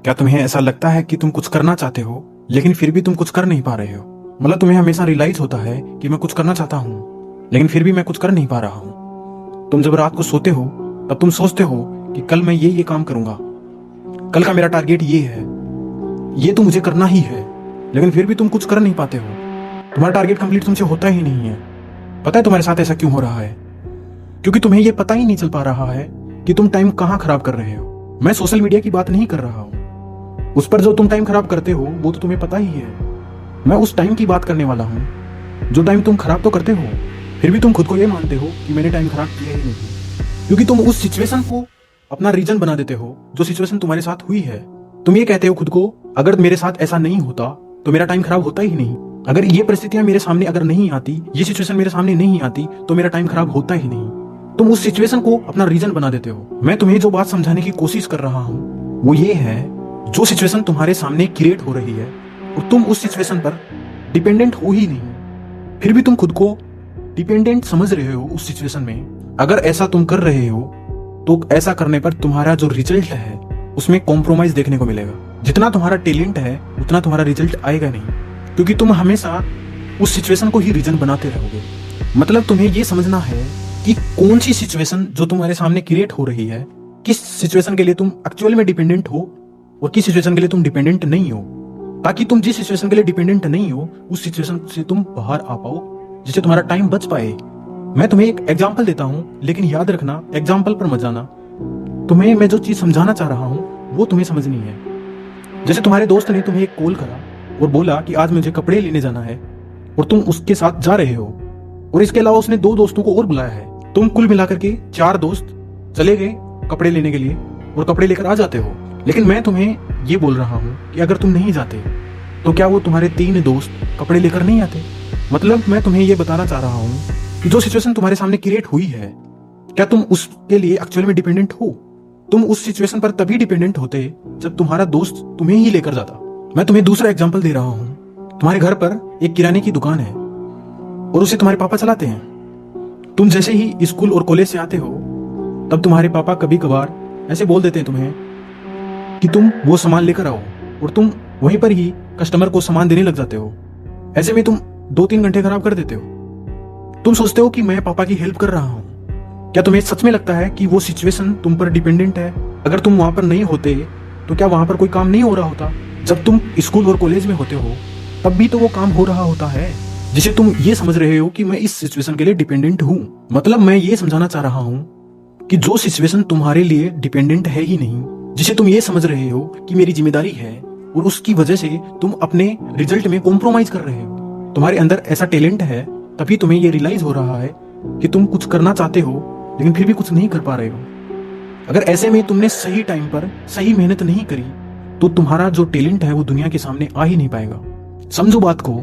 क्या तुम्हें ऐसा लगता है कि तुम कुछ करना चाहते हो लेकिन फिर भी तुम कुछ कर नहीं पा रहे हो? मतलब तुम्हें हमेशा रियलाइज होता है कि मैं कुछ करना चाहता हूँ लेकिन फिर भी मैं कुछ कर नहीं पा रहा हूँ। तुम जब रात को सोते हो तब तुम सोचते हो कि कल मैं ये काम करूंगा, कल का मेरा टारगेट ये है, ये तो मुझे करना ही है, लेकिन फिर भी तुम कुछ कर नहीं पाते हो। तुम्हारा टारगेट कंप्लीट तुमसे होता ही नहीं है। पता है तुम्हारे साथ ऐसा क्यों हो रहा है? क्योंकि तुम्हें ये पता ही नहीं चल पा रहा है कि तुम टाइम कहाँ खराब कर रहे हो। मैं सोशल मीडिया की बात नहीं कर रहा हूँ, उस पर जो तुम टाइम खराब करते हो वो तो तुम्हें पता ही है। मैं उस टाइम की बात करने वाला हूँ जो टाइम तुम खराब तो करते हो फिर भी तुम खुद को ये मानते हो कि मैंने टाइम खराब किया ही नहीं, क्योंकि तुम उस सिचुएशन को अपना रीजन बना देते हो जो सिचुएशन तुम्हारे साथ हुई है। तुम ये कहते हो खुद को, अगर मेरे साथ ऐसा नहीं होता तो मेरा टाइम खराब होता ही नहीं, अगर ये परिस्थितियां मेरे सामने अगर नहीं आती, ये सिचुएशन मेरे सामने नहीं आती तो मेरा टाइम खराब होता ही नहीं। तुम उस सिचुएशन को अपना रीजन बना देते हो। मैं तुम्हें जो बात समझाने की कोशिश कर रहा हूँ वो ये है, जो सिचुएशन तुम्हारे सामने क्रिएट हो रही है और तुम उस सिचुएशन पर डिपेंडेंट हो ही नहीं, फिर भी तुम खुद को डिपेंडेंट समझ रहे हो उस सिचुएशन में। अगर ऐसा तुम कर रहे हो तो ऐसा करने पर तुम्हारा जो रिजल्ट है उसमें कॉम्प्रोमाइज देखने को मिलेगा। जितना तुम्हारा टैलेंट है उतना तुम्हारा रिजल्ट आएगा नहीं, क्योंकि तुम हमेशा उस सिचुएशन को ही रीजन बनाते रहोगे। मतलब तुम्हें ये समझना है कि कौन सी सिचुएशन जो तुम्हारे सामने क्रिएट हो रही है, किस सिचुएशन के लिए तुम एक्चुअल में डिपेंडेंट हो और किस सिचुएशन के लिए तुम डिपेंडेंट नहीं हो, ताकि तुम जिस सिचुएशन के लिए डिपेंडेंट नहीं हो उस सिचुएशन से तुम बाहर आ पाओ, जिससे तुम्हारा टाइम बच पाए। मैं तुम्हें एक एग्जाम्पल देता हूँ, लेकिन याद रखना एग्जाम्पल पर मत जाना। तुम्हें मैं जो चीज समझाना चाह रहा हूँ वो तुम्हें समझनी है। जैसे तुम्हारे दोस्त ने तुम्हें एक कॉल करा और बोला कि आज मुझे कपड़े लेने जाना है और तुम उसके साथ जा रहे हो, और इसके अलावा उसने 2 दोस्तों को और बुलाया है। तुम कुल मिलाकर के 4 दोस्त चले गए कपड़े लेने के लिए और कपड़े लेकर आ जाते हो। लेकिन मैं तुम्हें ये बोल रहा हूँ कि अगर तुम नहीं जाते तो क्या वो तुम्हारे 3 दोस्त कपड़े लेकर नहीं आते? मतलब मैं तुम्हें ये बताना चाह रहा हूँ कि जो सिचुएशन तुम्हारे सामने क्रिएट हुई है, क्या तुम उसके लिए एक्चुअल में डिपेंडेंट हो? तुम उस सिचुएशन पर तभी डिपेंडेंट होते जब तुम्हारा दोस्त तुम्हें ही लेकर जाता। मैं तुम्हें दूसरा एग्जांपल दे रहा हूँ। तुम्हारे घर पर एक किराने की दुकान है और उसे तुम्हारे पापा चलाते हैं। तुम जैसे ही स्कूल और कॉलेज से आते हो तब तुम्हारे पापा कभी कभार ऐसे बोल देते हैं तुम्हें कि तुम वो सामान लेकर आओ, और तुम वहीं पर ही कस्टमर को सामान देने लग जाते हो। ऐसे में तुम 2-3 घंटे खराब कर देते हो। तुम सोचते हो कि मैं पापा की हेल्प कर रहा हूँ। क्या तुम्हें सच में लगता है कि वो सिचुएशन तुम पर डिपेंडेंट है? अगर तुम वहां पर नहीं होते तो क्या वहां पर कोई काम नहीं हो रहा होता? जब तुम स्कूल और कॉलेज में होते हो तब भी तो वो काम हो रहा होता है, जिसे तुम ये समझ रहे हो कि मैं इस सिचुएशन के लिए डिपेंडेंट हूँ। मतलब मैं ये समझाना चाह रहा हूँ कि जो सिचुएशन तुम्हारे लिए डिपेंडेंट है ही नहीं, जिसे तुम ये समझ रहे हो कि मेरी जिम्मेदारी है, और उसकी वजह से तुम अपने रिजल्ट में कॉम्प्रोमाइज कर रहे हो। तुम्हारे अंदर ऐसा टैलेंट है तभी तुम्हें ये रियलाइज हो रहा है कि तुम कुछ करना चाहते हो लेकिन फिर भी कुछ नहीं कर पा रहे हो। अगर ऐसे में तुमने सही टाइम पर सही मेहनत नहीं करी तो तुम्हारा जो टैलेंट है वो दुनिया के सामने आ ही नहीं पाएगा। समझो बात को।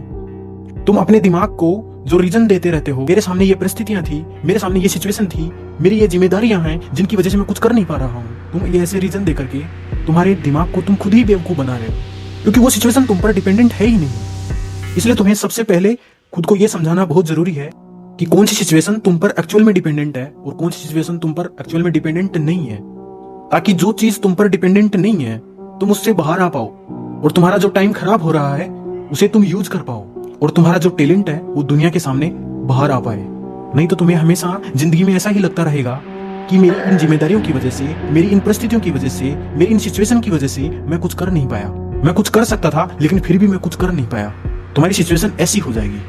तुम अपने दिमाग को जो रीजन देते रहते हो, मेरे सामने ये परिस्थितियां थी, मेरे सामने ये सिचुएशन थी, मेरी ये जिम्मेदारियां हैं जिनकी वजह से मैं कुछ कर नहीं पा रहा हूँ, तुम ये ऐसे रीजन देकर के तुम्हारे दिमाग को तुम खुद ही बेवकूफ बना रहे हो, क्योंकि वो सिचुएशन तुम पर डिपेंडेंट है ही नहीं। इसलिए तुम्हें सबसे पहले खुद को यह समझाना बहुत जरूरी है कि कौन सी सिचुएशन तुम पर एक्चुअल में डिपेंडेंट है और कौन सी सिचुएशन तुम पर एक्चुअल में डिपेंडेंट नहीं है, ताकि जो चीज तुम पर डिपेंडेंट नहीं है तुम उससे बाहर आ पाओ और तुम्हारा जो टाइम खराब हो रहा है उसे तुम यूज कर पाओ और तुम्हारा जो टैलेंट है वो दुनिया के सामने बाहर आ पाए। नहीं तो तुम्हें हमेशा जिंदगी में ऐसा ही लगता रहेगा कि मेरी इन जिम्मेदारियों की वजह से, मेरी इन परिस्थितियों की वजह से, मेरी इन सिचुएशन की वजह से मैं कुछ कर नहीं पाया। मैं कुछ कर सकता था लेकिन फिर भी मैं कुछ कर नहीं पाया। तुम्हारी सिचुएशन ऐसी हो जाएगी।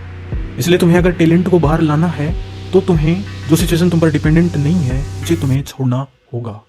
इसलिए तुम्हें अगर टैलेंट को बाहर लाना है तो तुम्हें जो सिचुएशन तुम पर डिपेंडेंट नहीं है उसे तुम्हें छोड़ना होगा।